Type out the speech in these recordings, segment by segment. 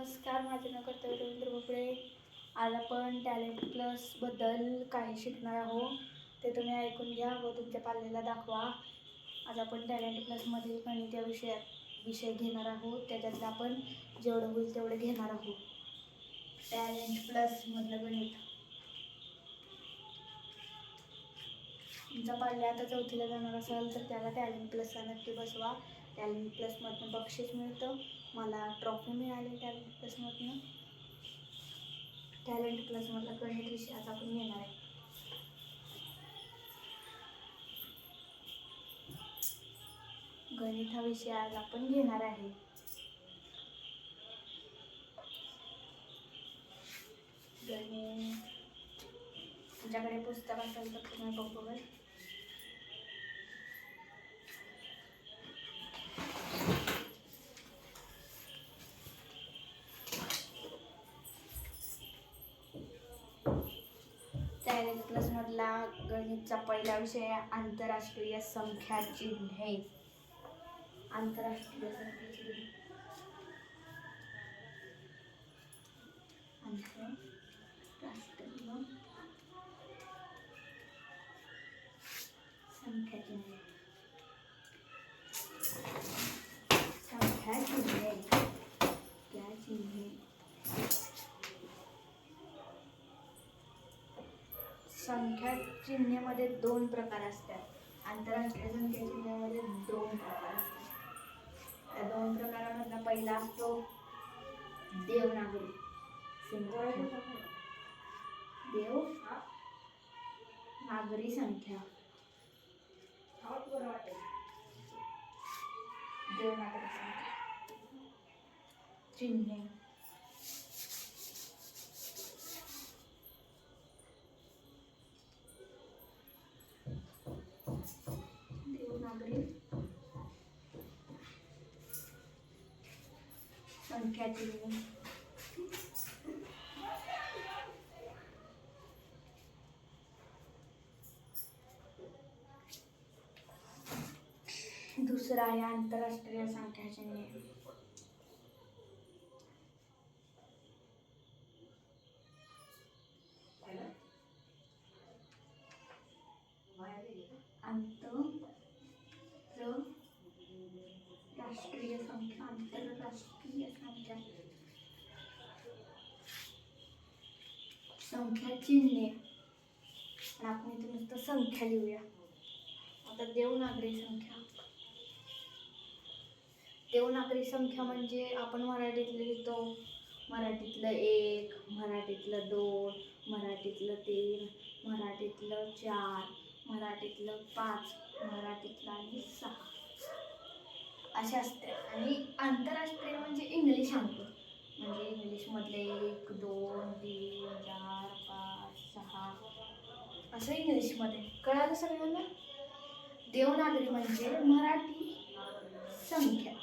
नमस्कार, माझे नाव कर्तव्य रवींद्र भोपळे. आज आपण टॅलेंट प्लस बद्दल काही शिकणार आहोत. ते तुम्ही ऐकून घ्या व तुमच्या पाल्याला दाखवा. आज आपण टॅलेंट प्लसमधील गणित या विषय घेणार आहोत. त्याच्यातलं आपण जेवढं होईल तेवढं घेणार आहोत. टॅलेंट प्लसमधलं गणित. तुमचा पाल्या आता चौथीला जाणार असेल तर त्याला टॅलेंट प्लसला नक्की बसवा. टॅलेंट प्लसमधनं बक्षीस मिळतं. मला ट्रॉफी मिळाली टॅलेंट प्लसमधनं. टॅलेंट प्लसमधला गणित विषय आज आपण घेणार आहे. गणित हा विषय आज आपण घेणार आहे. गणित. तुमच्याकडे पुस्तक असेल तर तुम्ही बघूया. टॅलेंट प्लसमधला गणितचा पहिला विषय आंतरराष्ट्रीय संख्या चिन्हे. आंतरराष्ट्रीय संख्या चिन्हे. आंतरराष्ट्रीय संख्या चिन्हे. संख्या चिन्हे. क्या चिन्हे. संख्या चिन्हामध्ये दोन प्रकार असतात. आंतरराष्ट्रीय संख्या चिन्हामध्ये दोन प्रकार असतात. त्या दोन प्रकारामधला पहिला असतो देवनागरी. देवनागरी संख्या. देवनागरी संख्या चिन्हे. देवनागरी संख्या चिन्हे. दुसरा आहे आंतरराष्ट्रीय संख्या चिन्हे. आंतरराष्ट्रीय संख्या. आंतरराष्ट्रीय संख्या. संख्या चिन्हे. आपण इथे नुसतं संख्या लिहूया. आता देवनागरी संख्या. देवनागरी संख्या म्हणजे आपण मराठीतलं लिहितो. मराठीतलं 1, मराठीतलं 2, मराठीतलं 3, मराठीतलं 4, मराठीतलं 5, मराठीतलं आणि 6 असे असते. आणि आंतरराष्ट्रीय म्हणजे इंग्लिश अंक. म्हणजे इंग्लिशमधले 1, 2, 3, 4, 5, 6 असं इंग्लिशमध्ये. कळालं सगळ्यांना. देवनागरी म्हणजे मराठी संख्या.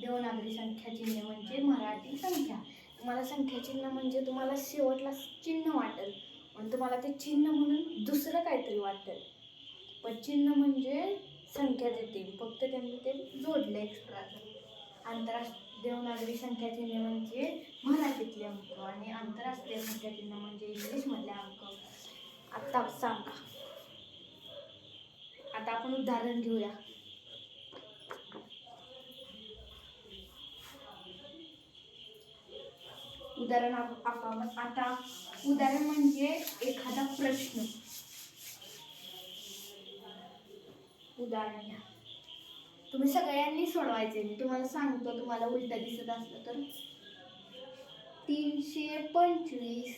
देवनागरी संख्या चिन्ह म्हणजे मराठी संख्या. तुम्हाला संख्या चिन्ह म्हणजे तुम्हाला शेवटला चिन्ह वाटेल, पण तुम्हाला ते चिन्ह म्हणून दुसरं काहीतरी वाटेल. पण चिन्ह म्हणजे संख्या देते, फक्त त्यांनी ते जोडले एक्स्ट्रा. देवनागरी संख्या चिन्ह म्हणजे मराठीतले अंक आणि आंतरराष्ट्रीय संख्या चिन्ह म्हणजे इंग्लिशमधले अंक. आता सांगा. आता आपण उदाहरण घेऊया. उदाहरण आता उदाहरण म्हणजे एखादा प्रश्न. उदाहरण घ्या. तुम्ही सगळ्यांनी सोडवायचे. मी तुम्हाला सांगतो. तुम्हाला उलट दिसत असलं तर 325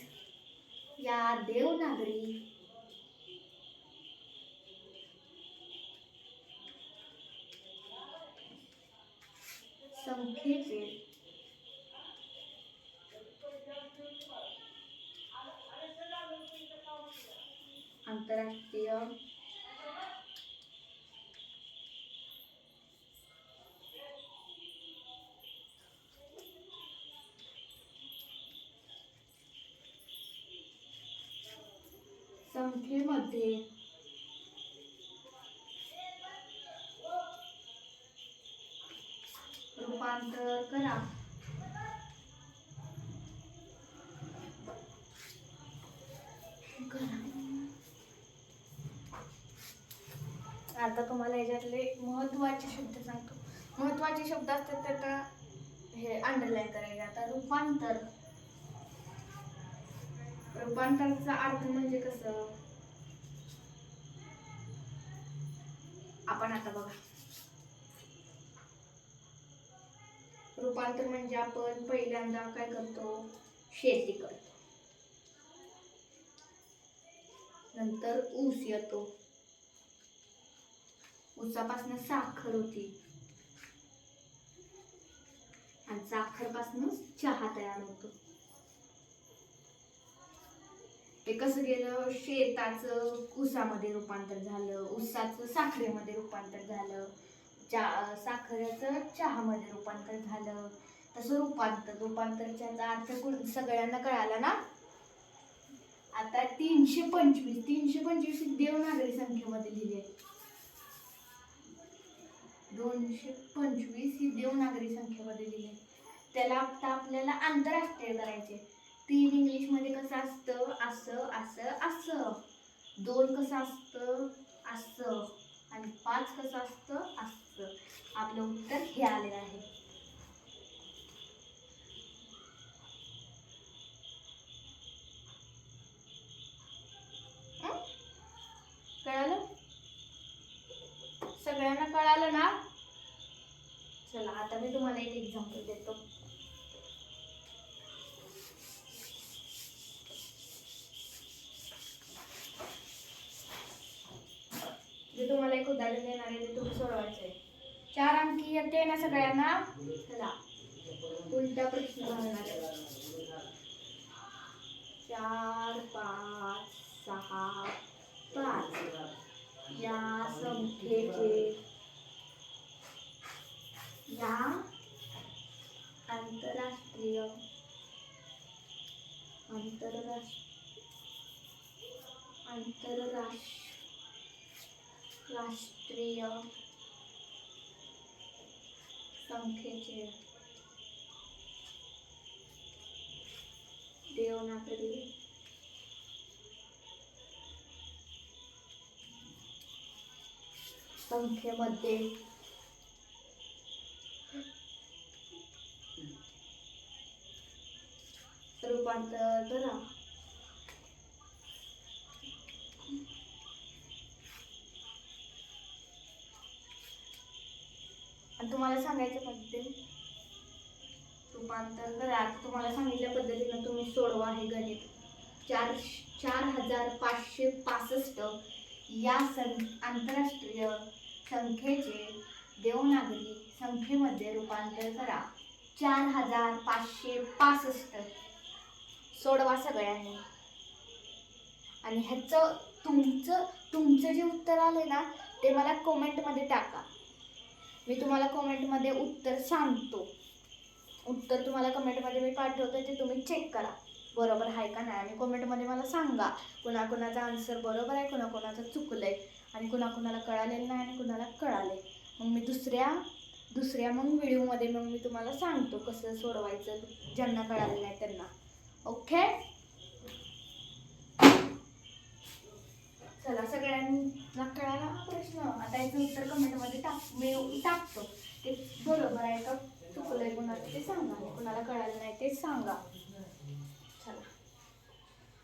या देवनागरी संख्येचे आंतरराष्ट्रीय संख्येमध्ये रूपांतर करा. आता तुम्हाला याच्यातले महत्त्वाचे शब्द सांगतो. महत्त्वाचे शब्द असतात त्याचा हे अंडरलाईन करायचे. आता रूपांतर. रूपांतराचा अर्थ म्हणजे कसं, आपण आता बघा, रूपांतर म्हणजे आपण पहिल्यांदा काय करतो, शेती करतो, नंतर ऊस येतो, ऊसापासून साखर होती आणि साखरपासून चहा तयार होतो. हे कसं गेलं, शेताचं ऊसामध्ये रूपांतर झालं, ऊसाचं साखरेमध्ये रूपांतर झालं, साखरेचं चहामध्ये रूपांतर झालं. तसं रूपांतरचा अर्थ सगळ्यांना कळाला ना. आता 325 देवनागरी संख्येमध्ये लिहिले. 225 ही देवनागरी संख्येमध्ये लिहिले. त्याला आता आपल्याला आंतरराष्ट्रीय करायचे. 3 इंग्लिश मध्ये कसं असतं, असं असं असं. 2 कसं असतं, असं. आणि 5 कसं असतं, असं. आपलं उत्तर हे आलेलं आहे. कळालं? सगळ्यांना कळालं ना. चला आता मी तुम्हाला एक एक्झाम्पल देतो. जे तुम्हाला एक उदाहरण देणार आहे ते तुम्ही सोडवायचं आहे. 4 अंकी येते ना सगळ्यांना. चला उलटा प्रश्न घालणार आहे. 4 5 6 5 या संख्येचे या आंतरराष्ट्रीय संख्येचे देवनागरी संख्येमध्ये रूपांतर करा. आणि तुम्हाला सांगायच्या पद्धतीने रूपांतर करा. आता तुम्हाला सांगितल्या पद्धतीने तुम्ही सोडवा हे गणित. 4565 या आंतरराष्ट्रीय संख्येचे देवनागरी संख्येमध्ये रूपांतर करा. 4565 सोडवा सगळ्यांनी. आणि ह्याचं तुमचं जे उत्तर आले ना ते मला कमेंटमध्ये टाका. मी तुम्हाला कमेंटमध्ये उत्तर सांगतो. उत्तर तुम्हाला कमेंटमध्ये मी पाठवते, ते तुम्ही चेक करा बरोबर आहे का नाही. आणि कमेंटमध्ये मला सांगा कुणाकुणाचा आन्सर बरोबर आहे, कुणाकुणाचं चुकलंय, आणि कुणाकुणाला कळालेलं नाही आणि कुणाला कळाले. मग मी दुसऱ्या मग व्हिडिओमध्ये मग मी तुम्हाला सांगतो कसं सोडवायचं, ज्यांना कळालेलं नाही त्यांना. ओके, चला सगळ्यांना कळाला प्रश्न. आता याचं उत्तर कमेंटमध्ये मी टाकतो. ते बरोबर आहे का चुकलंय कुणाचं ते सांगा, कुणाला कळालं नाही ते सांगा. चला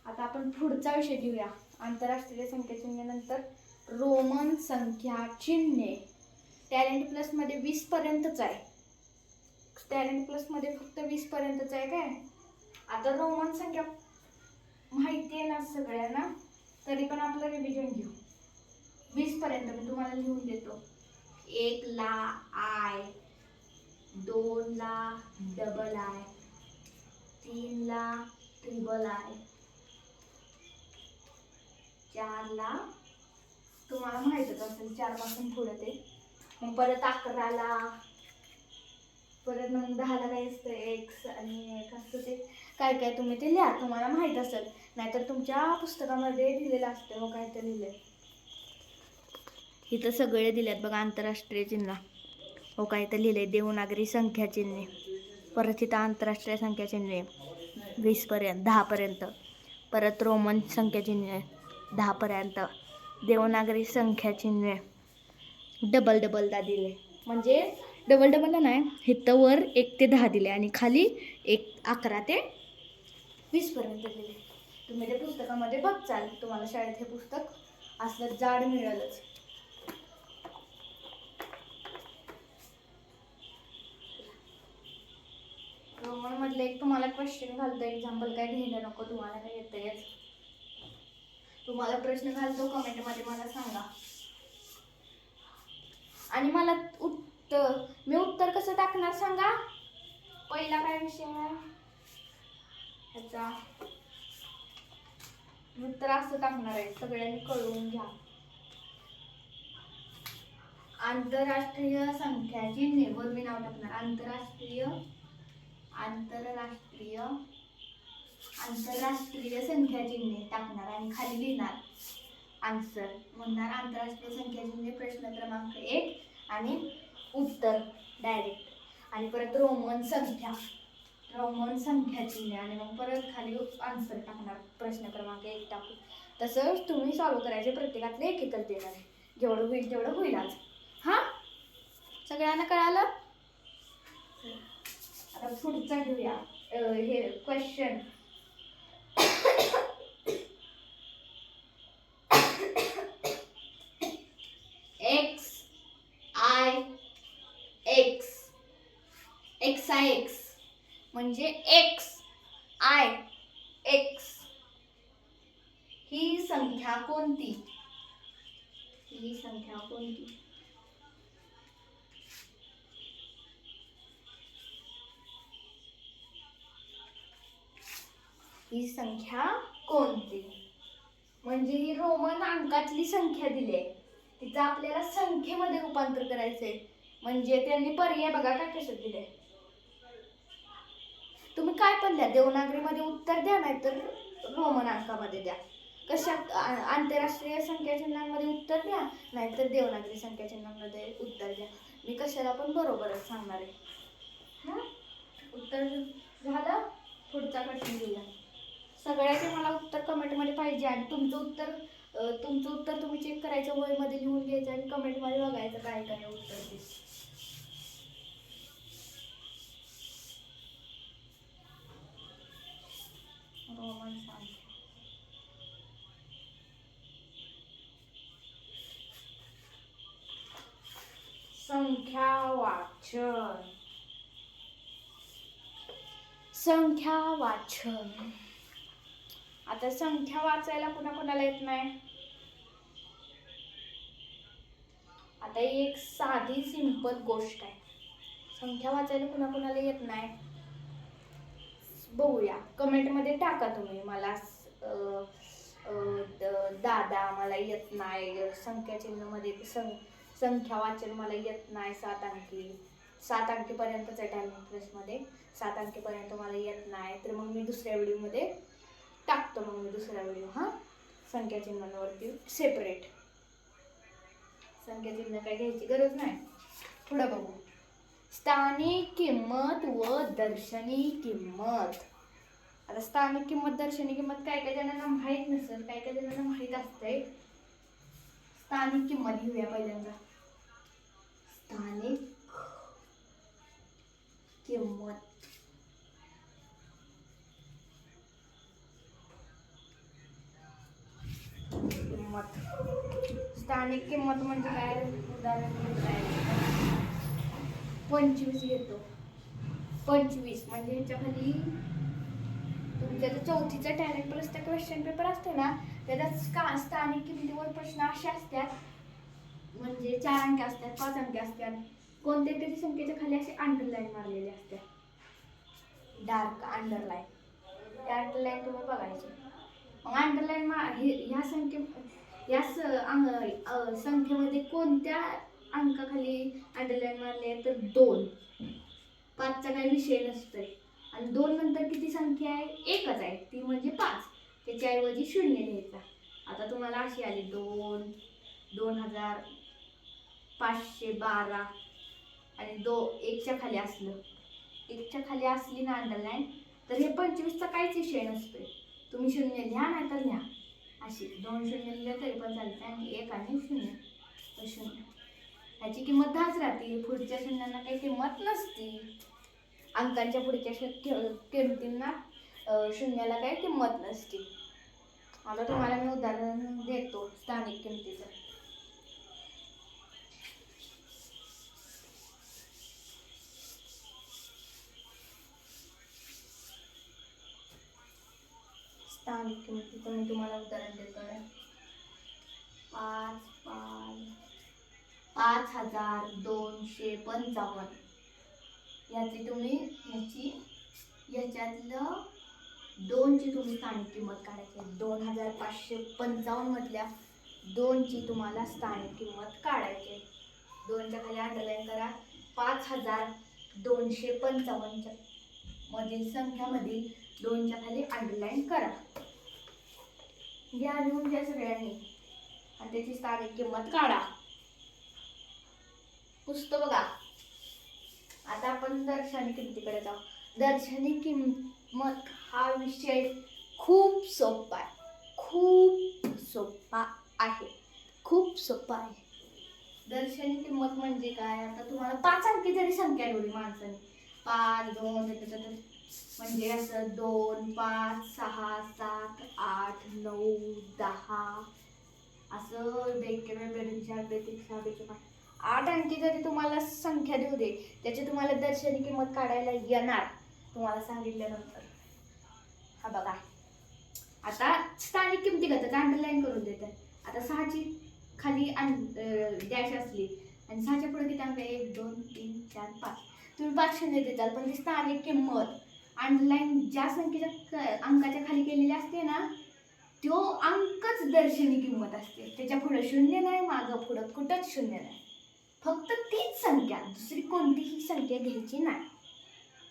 आता आपण पुढचा विषय घेऊया. आंतरराष्ट्रीय संख्या चिन्हानंतर रोमन संख्या चिन्हे. टॅलेंट प्लस मध्ये 20 पर्यंतच आहे. टॅलेंट प्लस मध्ये फक्त 20 पर्यंतच आहे काय. आता रोमन संख्या माहिती आहे ना सगळ्यांना, तरी पण आपलं रिव्हिजन घेऊ. 20 पर्यंत मी तुम्हाला लिहून देतो. 1 ला आय, 2 ला डबल आय, 3 ला ट्रिपल आय, 4 ला तुम्हाला माहितच असेल 4 पासून पुढे ते. मग परत 11 ला, परत मग 10 ला काय असतं एक्स आणि कसं ते काय काय तुम्ही ते लिहा, तुम्हाला माहित असेल. नाहीतर तुमच्या पुस्तकामध्ये दिलेलं असतं. व काय ते लिहिलंय इथं सगळे दिलेत बघा आंतरराष्ट्रीय चिन्ह. हो काय तर लिहिलंय देवनागरी संख्या चिन्हे. परत इथं आंतरराष्ट्रीय संख्या चिन्हे 20 पर्यंत, 10 पर्यंत. परत रोमन संख्या चिन्हे 10 पर्यंत. देवनागरी संख्या चिन्हे डबल डबलदा दिले, म्हणजे डबल डबलला नाही, इथं वर 1 ते 10 दिले आणि खाली 11 ते 20 पर्यंत दिले. तुम्ही त्या पुस्तकामध्ये बघचाल, तुम्हाला शाळेत हे पुस्तक असलं जाड मिळेलच. रोमन मधले एक तुम्हाला क्वेश्चन घालतो, एक्झाम्पल काय घ्यायला नको, तुम्हाला काय येतंयच. तुम्हाला प्रश्न घालतो, कमेंटमध्ये मला सांगा. आणि मला मी उत्तर कसं टाकणार सांगा. पहिला काय विषय आहे ह्याचा, उत्तर असं टाकणार आहे, सगळ्यांनी कळवून घ्या. आंतरराष्ट्रीय संख्याची वर मी नाव टाकणार, आंतरराष्ट्रीय संख्या चिन्हे टाकणार आणि खाली लिहिणार आन्सर, म्हणणार आंतरराष्ट्रीय संख्या चिन्हे प्रश्न क्रमांक 1 आणि उत्तर डायरेक्ट, आणि परत रोमन संख्या चिन्हे, आणि मग परत खाली आन्सर टाकणार प्रश्न क्रमांक 1 टाकून. तसंच तुम्ही सॉल्व्ह करायचे, प्रत्येकातले एक एकच देणार, जेवढं होईल तेवढं होईल आज. हा, सगळ्यांना कळालं. आता पुढचा घेऊया हे क्वेश्चन. x म्हणजे x ही संख्या कोणती? ही संख्या कोणती? म्हणजे ही रोमन अंकातली संख्या दिली आहे, तिचं आपल्याला संख्येमध्ये रूपांतर करायचंय. म्हणजे त्यांनी पर्याय बघा काय कशात दिले. तुम्ही काय पण द्या, देवनागरीमध्ये उत्तर द्या, नाहीतर रोमन अंकामध्ये द्या. कशात आंतरराष्ट्रीय संख्या चिन्हांमध्ये उत्तर द्या, नाहीतर देवनागरी संख्या चिन्हांमध्ये उत्तर द्या. मी कशाला पण बरोबरच सांगणार आहे. उत्तर झालं. पुढचा प्रश्न घेऊया. सगळ्याचे मला उत्तर कमेंटमध्ये पाहिजे, आणि तुमचं उत्तर तुम्ही चेक करायचं, वहीमध्ये लिहून घ्यायचं आणि कमेंटमध्ये बघायचं काय काय उत्तर ते. रोमन संख्या वाचन. आता संख्या वाचायला कोणाला येत नाही. आता एक साधी सिंपल गोष्ट आहे, संख्या वाचायला कोणाला येत नाही, बघूया. कमेंटमध्ये टाका तुम्ही, मला दादा मला येत नाही संख्या चिन्हामध्ये संख्या वाचन मला येत नाही, 7 अंकीपर्यंतच आहे टायमिंग प्लसमध्ये, 7 अंकीपर्यंत मला येत नाही, तर मग मी दुसऱ्या व्हिडिओमध्ये टाकतो. दुसरा व्हिडिओ संख्या चिन्हांवरती सेपरेट. संख्या चिन्ह काय घ्यायची गरज नाही. पुढे बघू. स्थानिक किंमत व दर्शनी किंमत. आता स्थानिक किंमत, दर्शनी किंमत काय काय जणांना माहीत नसेल, काय काय जणांना माहीत असतंय. स्थानिक किंमत घेऊया पहिल्यांदा. स्थानिक किंमत. स्थानिक किंमत म्हणजे काय? उदाहरण 25 घेतो. 25 म्हणजे ह्याच्या खाली तुमच्या चौथीचा टॅलेंट प्लसचा क्वेश्चन पेपर असते ना, त्याच्यात स्थानिक किमतीवर प्रश्न असे असतात, म्हणजे 4 अंक असतात, 5 अंक असतात, कोणत्या तरी संख्येच्या खाली असे अंडरलाईन मारलेले असतात, डार्क अंडरलाईन. त्या अंडरलाईन तुम्ही बघायचे. मग अंडरलाईन ह्या संख्येमध्ये कोणत्या अंकाखाली अंडरलाईन मारले तर 2. 5चा काही विषय नसतोय, आणि 2 नंतर किती संख्या आहे? एकच आहे, ती म्हणजे 5. त्याच्या ऐवजी 0 लिहायचा. आता तुम्हाला अशी आली 2, 2512 आणि 1च्या खाली असलं, 1च्या खाली असली ना अंडरलाईन, तर हे 25चा काहीच विषय नसतोय. तुम्ही 0 लिहा, नाही तर लिहा अशी 2 0 लिहिलं तरी पण चालतं, आणि 1 आणि 0 तर 0. ह्याची किंमत 10च राहते. पुढच्या शून्यांना काही किंमत नसते. अंकांच्या पुढच्या किमतींना शून्याला काही किंमत नसते. आता तुम्हाला मी उदाहरण देतो स्थानिक किमतीचं. स्थानिक किमतीचं मी तुम्हाला उदाहरण देतोय. 5,255 याच्यातलं 2ची तुम्ही स्थानिक किंमत काढायची. 2,555 मधल्या 2ची तुम्हाला स्थानिक किंमत काढायची. 2च्या खाली अंडरलाईन करा. 5,255 मधील संख्यामधील 2च्या खाली अंडरलाईन करा. घ्या लिहून घ्या सगळ्यांनी आणि त्याची स्थानिक किंमत काढा. पुस्तक बघा. आता आपण दर्शनी किमतीकडे जाऊ. दर्शनी किंमत हा विषय खूप सोपा आहे. खूप सोपा आहे. दर्शनी किंमत म्हणजे काय? आता तुम्हाला 5 अंकी जरी संख्या ठेवली माणसाने, 5, 2 म्हणजे असं 2, 5, 6, 7, 8, 9, 10 असं 8 अंकी जरी तुम्हाला संख्या देऊ दे, त्याची तुम्हाला दर्शनी किंमत काढायला येणार तुम्हाला सांगितल्यानंतर. हा बघा, आता स्थानिक किमती करतात, अंडरलाईन करून देतात. आता 6ची खाली डॅश असली आणि 6च्या पुढे किती अंक? 1, 2, 3, 4, 5. तुम्ही 5 शून्य देताल, पण ती स्थानिक किंमत अंडरलाईन ज्या संख्येच्या अंकाच्या खाली केलेली असते ना, तो अंकच दर्शनी किंमत असते. त्याच्या पुढे शून्य नाही, मागं पुढं कुठंच शून्य नाही. फक्त तीच संख्या, दुसरी कोणतीही संख्या घ्यायची नाही.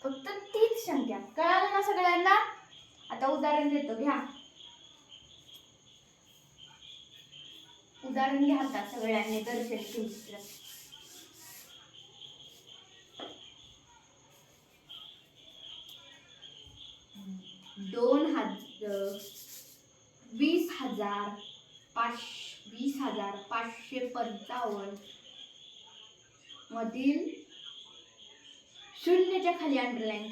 फक्त तीच संख्या. कळालं ना सगळ्यांना? आता उदाहरण देतो, घ्या उदाहरण घ्या आता सगळ्यांनी दर्शनी किंमतीचं. 20,555 मधील शून्याच्या खाली अंडरलाईन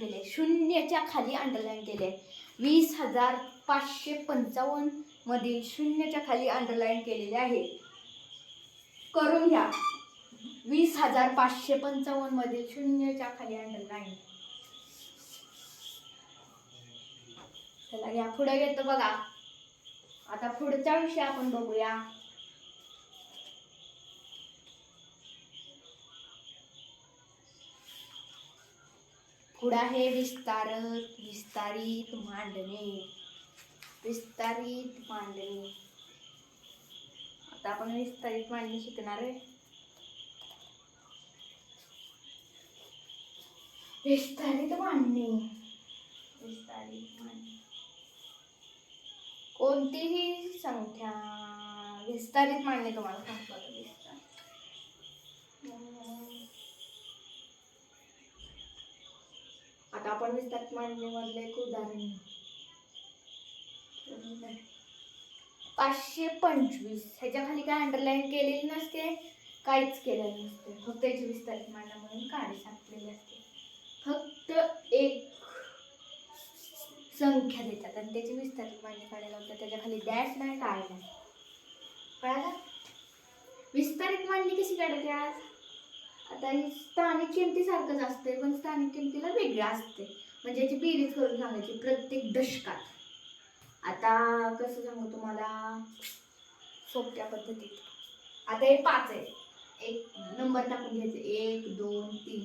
केले. 20,555 मधील शून्याच्या खाली अंडरलाईन केलेले आहे. करून घ्या. 20,555 मधील शून्याच्या खाली अंडरलाईन. चला घ्या, पुढे घेतो बघा. आता पुढचा विषय आपण बघूया. पुढे आहे विस्तारित मांडणी. आता आपण विस्तारित मांडणी शिकणार आहे. विस्तारित मांडणी. कोणतीही संख्या विस्तारित मांडणी तुम्हाला सांगतो. आता आपण विस्तारित मांडणीमधलं एक उदाहरण 525. ह्याच्या खाली काय अंडरलाईन केलेली नसते, काहीच केलेलं नसते. फक्त याची विस्तारित मांडणी म्हणून काढी सापडलेली असते. फक्त एक संख्या देतात आणि त्याची विस्तारित मांडणी काढायला होतं. त्याच्या खाली डॅश नाही, काय नाही. कळालं? विस्तारित मांडणी कशी काढायची आज? आता ही स्थानिक किमतीसारखंच असते, पण स्थानिक किमतीला वेगळं असते. म्हणजे याची बेरीज करून सांगायची प्रत्येक दशकात. आता कसं सांगू तुम्हाला सोप्या पद्धतीत. आता हे 5 आहे. एक नंबर टाकून घ्यायचे. 1, 2, 3.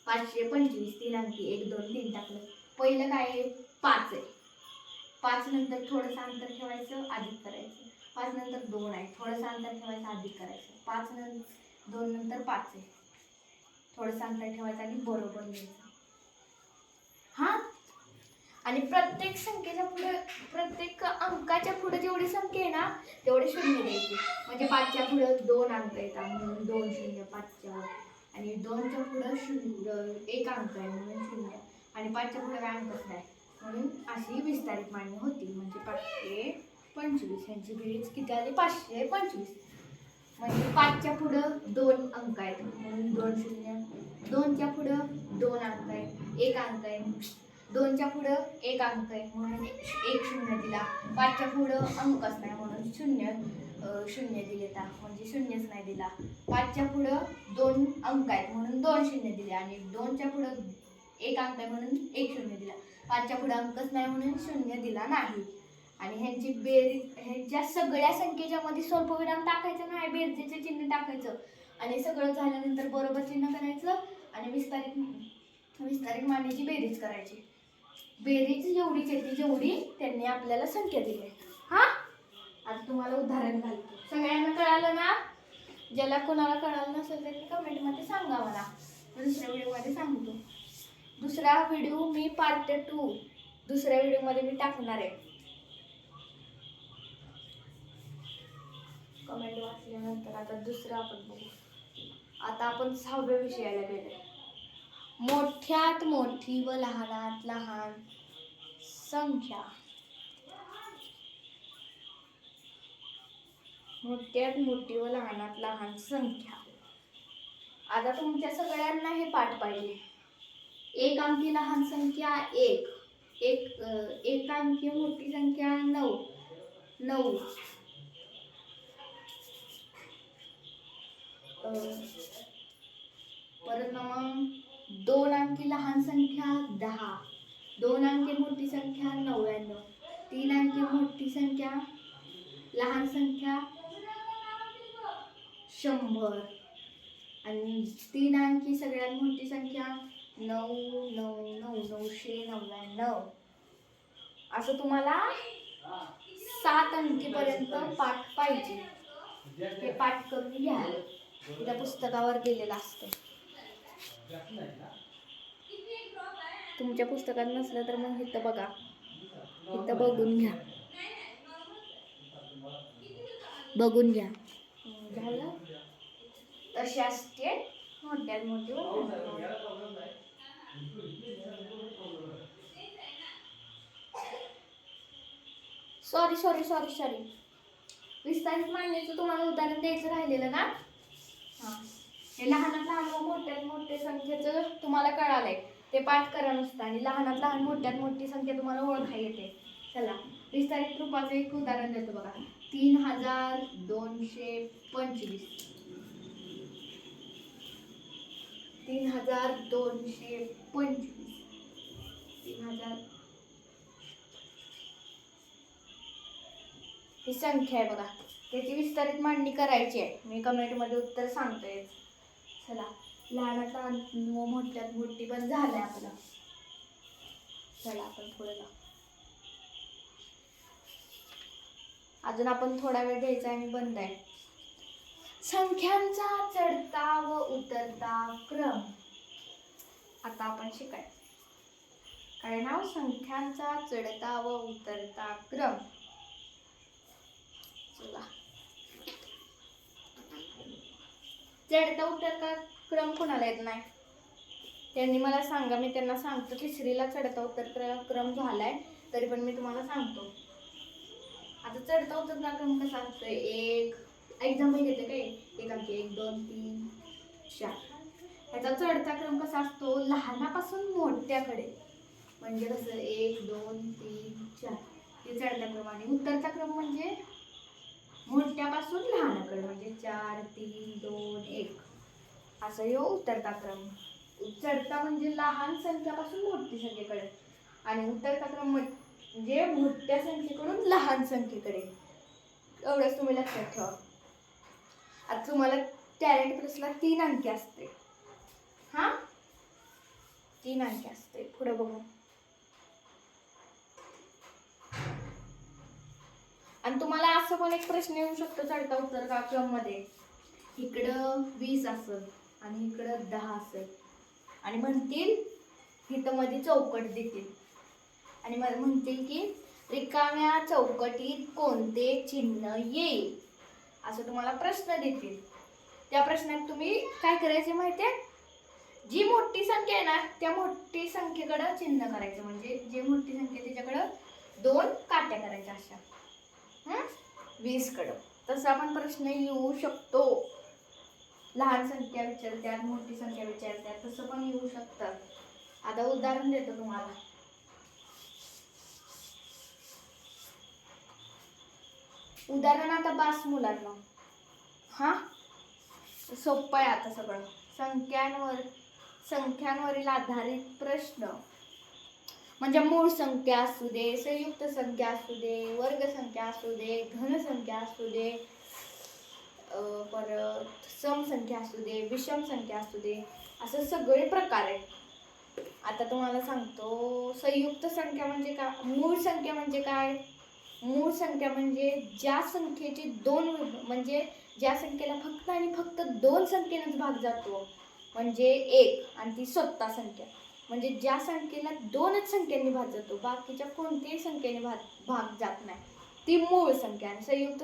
525 3 अंकी. 1, 2, 3 टाकलं. पहिलं काय आहे? 5 आहे. 5 नंतर थोडंसं अंतर ठेवायचं, अधिक करायचं. 5 नंतर 2 आहे, थोडंसं अंतर ठेवायचं, अधिक करायचं. 5 नंतर 2 नंतर 5 आहे, थोडंसं अंतर ठेवायचं आणि बरोबर लिहायचं. हा, आणि प्रत्येक संख्येच्या पुढे, प्रत्येक अंकाच्या पुढे जेवढी संख्या आहे ना, तेवढे शून्य द्यायची. म्हणजे 5च्या पुढे 2 अंक येतात म्हणून 2 शून्य 5च्या वर, आणि 2च्या पुढे 1 अंक आहे म्हणून 0, आणि 5च्या पुढे काय अंकच नाही म्हणून अशी विस्तारित मांडणी होती. म्हणजे 525 ह्यांची बेरीज किती आली? 525. म्हणजे 5च्या पुढं 2 अंक आहेत म्हणून 2 शून्य. 2च्या पुढं 2 अंक आहेत, 1 अंक आहे. 2च्या पुढं 1 अंक आहे म्हणून 1 शून्य दिला. 5च्या पुढं अंकच नाही म्हणून शून्य दिले म्हणजे शून्यच नाही दिला. 5च्या पुढं 2 अंक आहेत म्हणून 2 शून्य दिले आणि 2च्या पुढं 1 अंक आहे म्हणून 1 शून्य दिला. 5च्या पुढं अंकच नाही म्हणून शून्य दिला नाही. आणि ह्यांची बेरीज, ह्यांच्या सगळ्या संख्येच्या मध्ये स्वल्पविराम टाकायचं नाही, बेरजेचे चिन्ह टाकायचं आणि सगळं झाल्यानंतर बरोबर चिन्ह करायचं आणि विस्तारित मांडणीची बेरीज करायची. बेरीज जेवढीच येते जेवढी त्यांनी आपल्याला संख्या दिली आहे. हा, आता तुम्हाला उदाहरण घालतो. सगळ्यांना कळालं ना? ज्याला कोणाला कळालं नसेल त्यांनी कमेंटमध्ये सांगा मला, दुसऱ्या व्हिडिओमध्ये सांगतो. दुसरा व्हिडिओ मी पार्ट 2 दुसऱ्या व्हिडिओमध्ये मी टाकणार आहे. कमेंट वाचल्यानंतर आता दुसरं आपण बघू. आता आपण 6व्या विषयाला गेले. मोठ्यात मोठी व लहानात लहान संख्या. मोठ्यात मोठी व लहानात लहान संख्या. आता तुमच्या सगळ्यांना हे पाठ पाहिजे. 1 अंकी लहान संख्या 1, एक अंकी मोठी संख्या 9. परत मग 2 अंकी लहान संख्या 10, 2 अंकी मोठी संख्या 99, 3 अंकी मोठी संख्या लहान संख्या 100 आणि 3 अंकी सगळ्यात मोठी संख्या 999. असं तुम्हाला 7 अंकीपर्यंत पाठ पाहिजे. हे पाठ करून घ्या, त्या पुस्तकावर दिलेलं असतं. तुमच्या पुस्तकात नसलं तर मग इथं बघा, इथं बघून घ्या. झालं? तशी असते मोठ्यात मोठी. सॉरी विस्तारित मांडणीचं तुम्हाला उदाहरण द्यायचं राहिलेलं ना. हां, हे लहानात लहान व मोठ्यात मोठे संख्येचं तुम्हाला कळालंय ते पाठ करा नुसतं आणि लहानात लहान मोठ्यात मोठी संख्या तुम्हाला ओळखता येते. चला, विस्तारित रूपाचं एक उदाहरण देतो बघा. 3225. 3000 ही संख्या आहे बघा. त्याची विस्तारित मांडणी करायची आहे. मी कमेंटमध्ये उत्तर सांगतोय. चला, लहानात लहान व मोठ्यात मोठी पण झालंय आपलं. चला आपण पुढे जाऊ. अजून आपण थोडा वेळ घ्यायचा आणि बंद आहे. संख्यांचा चढता व उतरता क्रम. आता आपण शिकायचं. काय नाव? संख्यांचा चढता व उतरता क्रम. चला, चढता उतरता क्रम कोणाला येत नाही त्यांनी मला सांगा, मी त्यांना सांगतो. तिसरीला चढता उतरता क्रम झालाय तरी पण मी तुम्हाला सांगतो. आता चढता उतरता क्रम कसा असतोय? एक एक्झाम्पल घेते काय. 1 अंकी 1 2 3 4. ह्याचा चढता क्रम कसा असतो? लहानापासून मोठ्याकडे. म्हणजे कसं 1 2 3 4 हे चढता क्रम. आणि उतरता क्रम म्हणजे मोठ्यापासून लहानाकडे म्हणजे 4 3 2 1 असं ह्यो उतरता क्रम. चढता म्हणजे लहान संख्यापासून मोठी संख्येकडे आणि उतरता क्रम म्हणजे मोठ्या संख्येकडून लहान संख्येकडे. एवढंच तुम्ही लक्षात ठेवा. आता तुम्हाला टॅलेंट प्लसला 3 अंकी असते. हा, 3 अंकी असते. पुढे बघू. आणि तुम्हाला असं पण एक प्रश्न येऊ शकतो चढता उतरता क्रम मध्ये. इकडं 20 असेल आणि इकडं 10 असेल आणि म्हणतील इथं मध्ये चौकट देतील आणि मला म्हणतील की रिकाम्या चौकटीत कोणते चिन्ह येईल असं तुम्हाला प्रश्न देतील. त्या प्रश्नात तुम्ही काय करायचे माहितीये? जी मोठी संख्या आहे ना त्या मोठी संख्येकडे चिन्ह करायचं. म्हणजे जी मोठी संख्या त्याच्याकडं 2 काट्या करायच्या अशा 20 कडं. तसा पण प्रश्न येऊ शकतो. लहान संख्या विचारतात, मोठी संख्या विचारतात, तसं पण येऊ शकतं. आता उदाहरण देतो तुम्हाला. उदाहरण आता 5 मुलांना. हा सोपं आहे आता सगळं. संख्यांवरील आधारित प्रश्न म्हणजे मूळ संख्या असू दे, संयुक्त संख्या असू दे, वर्ग संख्या असू दे, घन संख्या असू दे, परत सम संख्या असू दे, विषम संख्या असू दे, असं सगळे प्रकार आहेत. आता तुम्हाला सांगतो, संयुक्त संख्या म्हणजे काय, मूळ संख्या म्हणजे काय. मूळ संख्या म्हणजे ज्या संख्येची म्हणजे ज्या संख्येला फक्त आणि फक्त 2 संख्येनेच भाग जातो, म्हणजे 1 आणि ती स्वतः संख्या. म्हणजे ज्या संख्येला 2च संख्यांनी भाग जातो, बाकीच्या कोणत्याही संख्येने भाग जात नाही, ती मूळ संख्या. आणि संयुक्त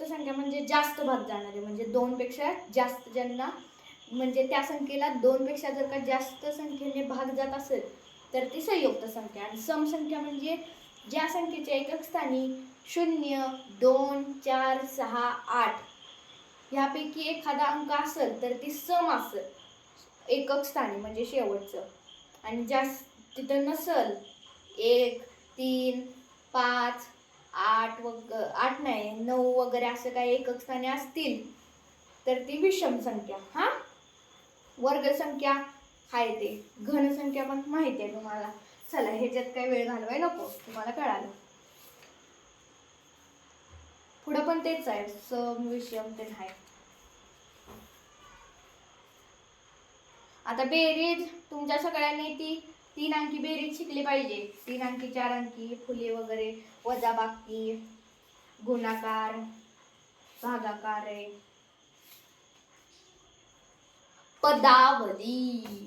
संख्या म्हणजे जास्त भाग जाणारे, म्हणजे 2 पेक्षा जास्त, ज्यांना म्हणजे त्या संख्येला 2 पेक्षा जर का जास्त संख्येने भाग जात असेल तर ती संयुक्त संख्या. आणि सम संख्या म्हणजे ज्या संख्येच्या एकक स्थानी 0, 2, 4, 6, 8 ह्यापैकी एखादा अंक असेल तर ती सम असेल, एकक स्थानी म्हणजे शेवटचं. आणि जास्त तिथं नसल, 1, 3, 5, 8 नाही 9 वगैरे असं काही एकक स्थानी असतील तर ती विषम संख्या. हा वर्ग संख्या आहे ते, घन संख्या पण माहिती आहे तुम्हाला. चला ह्याच्यात काही वेळ घालवाय नको, तुम्हाला कळालं. पुढं पण तेच आहे, सम विषम ते आहे. आता बेरीज तुमच्या सगळ्यांनी ती 3 अंकी बेरीज शिकली पाहिजे. 3 अंकी, 4 अंकी, फुले वगैरे, वजाबाकी, गुणाकार, भागाकार आहे, पदावली.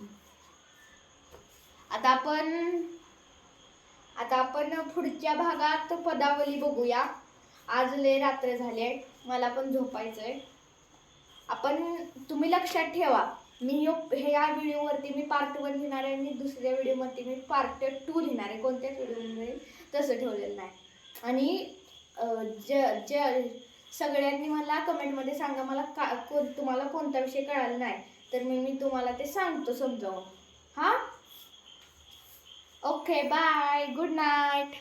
आता आपण पुढच्या भागात पदावली बघूया. आज लय रात्र झाले, मला पण झोपायचंय. तुम्ही लक्षात ठेवा, मी ह्या व्हिडिओवरती मी पार्ट 1 लिहिणार आहे आणि दुसऱ्या व्हिडिओमध्ये मी पार्ट 2 लिहिणार आहे. कोणत्याच व्हिडिओमध्ये तसं ठेवलेलं नाही. आणि सगळ्यांनी मला कमेंटमध्ये सांगा, तुम्हाला कोणता विषय कळाला नाही तर मी तुम्हाला ते सांगतो समजावून. हा ओके, बाय, गुड नाईट.